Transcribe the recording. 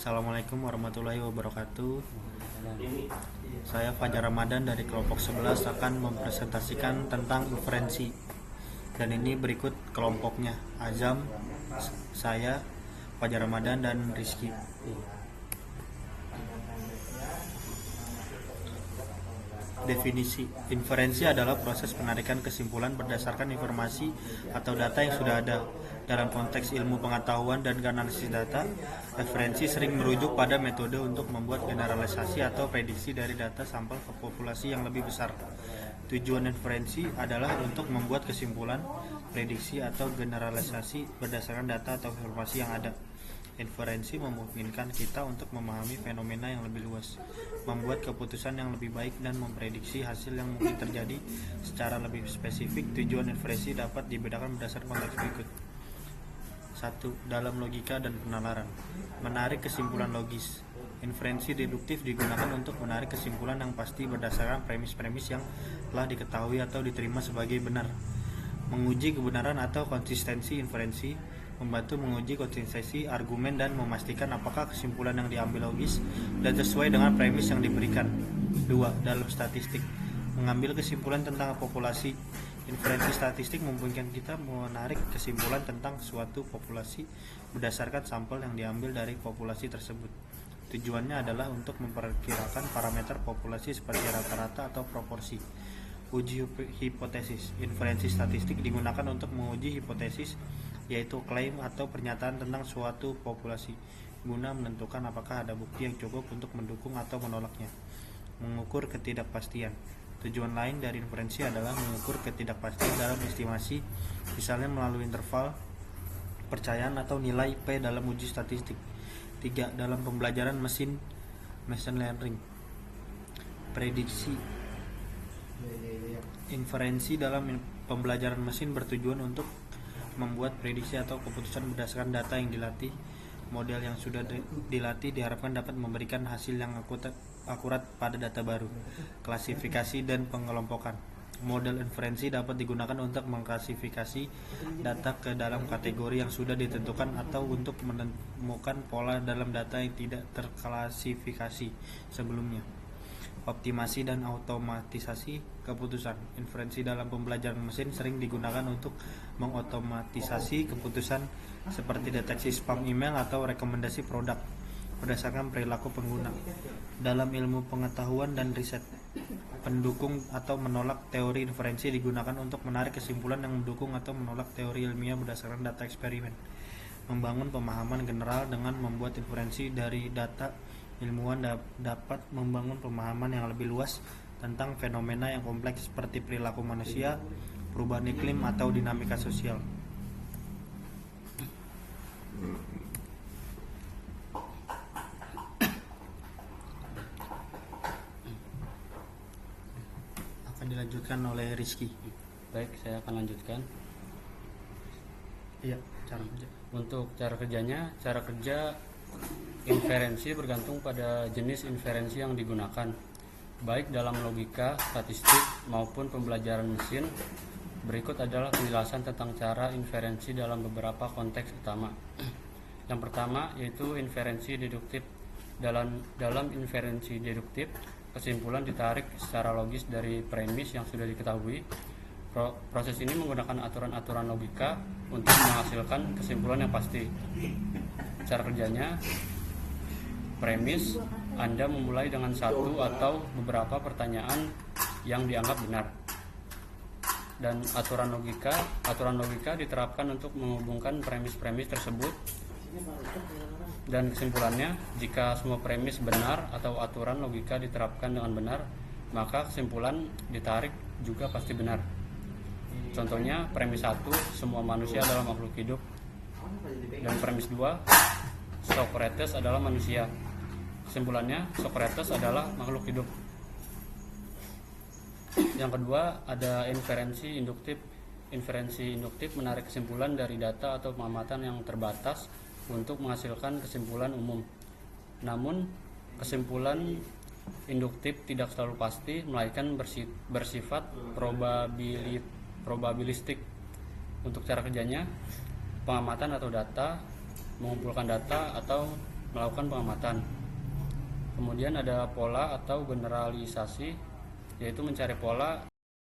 Assalamualaikum warahmatullahi wabarakatuh. Saya Fajar Ramadan dari kelompok 11 akan mempresentasikan tentang inferensi. Dan ini berikut kelompoknya: Azam, saya, Fajar Ramadan, dan Rizky. Definisi inferensi adalah proses penarikan kesimpulan berdasarkan informasi atau data yang sudah ada. Dalam konteks ilmu pengetahuan dan analisis data, referensi sering merujuk pada metode untuk membuat generalisasi atau prediksi dari data sampel ke populasi yang lebih besar. Tujuan inferensi adalah untuk membuat kesimpulan, prediksi, atau generalisasi berdasarkan data atau informasi yang ada. Inferensi memungkinkan kita untuk memahami fenomena yang lebih luas, membuat keputusan yang lebih baik, dan memprediksi hasil yang mungkin terjadi. Secara lebih spesifik, tujuan inferensi dapat dibedakan berdasarkan konteks berikut. 1. Dalam logika dan penalaran. Menarik kesimpulan logis. Inferensi deduktif digunakan untuk menarik kesimpulan yang pasti berdasarkan premis-premis yang telah diketahui atau diterima sebagai benar. Menguji kebenaran atau konsistensi inferensi. Membantu menguji konsistensi argumen dan memastikan apakah kesimpulan yang diambil logis dan sesuai dengan premis yang diberikan. 2. Dalam statistik. Mengambil kesimpulan tentang populasi. Inferensi statistik memungkinkan kita menarik kesimpulan tentang suatu populasi berdasarkan sampel yang diambil dari populasi tersebut. Tujuannya adalah untuk memperkirakan parameter populasi seperti rata-rata atau proporsi. Uji hipotesis. Inferensi statistik digunakan untuk menguji hipotesis, yaitu klaim atau pernyataan tentang suatu populasi, guna menentukan apakah ada bukti yang cukup untuk mendukung atau menolaknya. Mengukur ketidakpastian. Tujuan lain dari inferensi adalah mengukur ketidakpastian dalam estimasi, misalnya melalui interval kepercayaan atau nilai P dalam uji statistik. 3. Dalam pembelajaran machine learning. Prediksi. Inferensi dalam pembelajaran mesin bertujuan untuk membuat prediksi atau keputusan berdasarkan data yang dilatih. Model yang sudah dilatih diharapkan dapat memberikan hasil yang akurat pada data baru. Klasifikasi dan pengelompokan. Model inferensi dapat digunakan untuk mengklasifikasi data ke dalam kategori yang sudah ditentukan atau untuk menemukan pola dalam data yang tidak terklasifikasi sebelumnya. Optimasi dan otomatisasi keputusan. Inferensi dalam pembelajaran mesin sering digunakan untuk mengotomatisasi keputusan seperti deteksi spam email atau rekomendasi produk berdasarkan perilaku pengguna. Dalam ilmu pengetahuan dan riset, pendukung atau menolak teori inferensi digunakan untuk menarik kesimpulan yang mendukung atau menolak teori ilmiah berdasarkan data eksperimen. Membangun pemahaman general dengan membuat inferensi dari data. Ilmuwan dapat membangun pemahaman yang lebih luas tentang fenomena yang kompleks seperti perilaku manusia, perubahan iklim, atau dinamika sosial. Akan dilanjutkan oleh Rizky. Baik, saya akan lanjutkan. Iya, cara kerja. Untuk cara kerjanya, cara kerja inferensi bergantung pada jenis inferensi yang digunakan, baik dalam logika, statistik, maupun pembelajaran mesin. Berikut adalah penjelasan tentang cara inferensi dalam beberapa konteks utama. Yang pertama yaitu inferensi deduktif. Dalam inferensi deduktif, kesimpulan ditarik secara logis dari premis yang sudah diketahui. Proses ini menggunakan aturan-aturan logika untuk menghasilkan kesimpulan yang pasti. Cara kerjanya, premis, Anda memulai dengan satu atau beberapa pertanyaan yang dianggap benar. Dan aturan logika diterapkan untuk menghubungkan premis-premis tersebut. Dan kesimpulannya, jika semua premis benar atau aturan logika diterapkan dengan benar, maka kesimpulan ditarik juga pasti benar. Contohnya, premis 1, semua manusia adalah makhluk hidup. Dan premis 2, Socrates adalah manusia. Kesimpulannya, Socrates adalah makhluk hidup. Yang kedua, ada inferensi induktif. Inferensi induktif menarik kesimpulan dari data atau pengamatan yang terbatas untuk menghasilkan kesimpulan umum. Namun, kesimpulan induktif tidak selalu pasti, melainkan bersifat probabilistik. Untuk cara kerjanya, pengamatan atau data, mengumpulkan data atau melakukan pengamatan. Kemudian ada pola atau generalisasi, yaitu mencari pola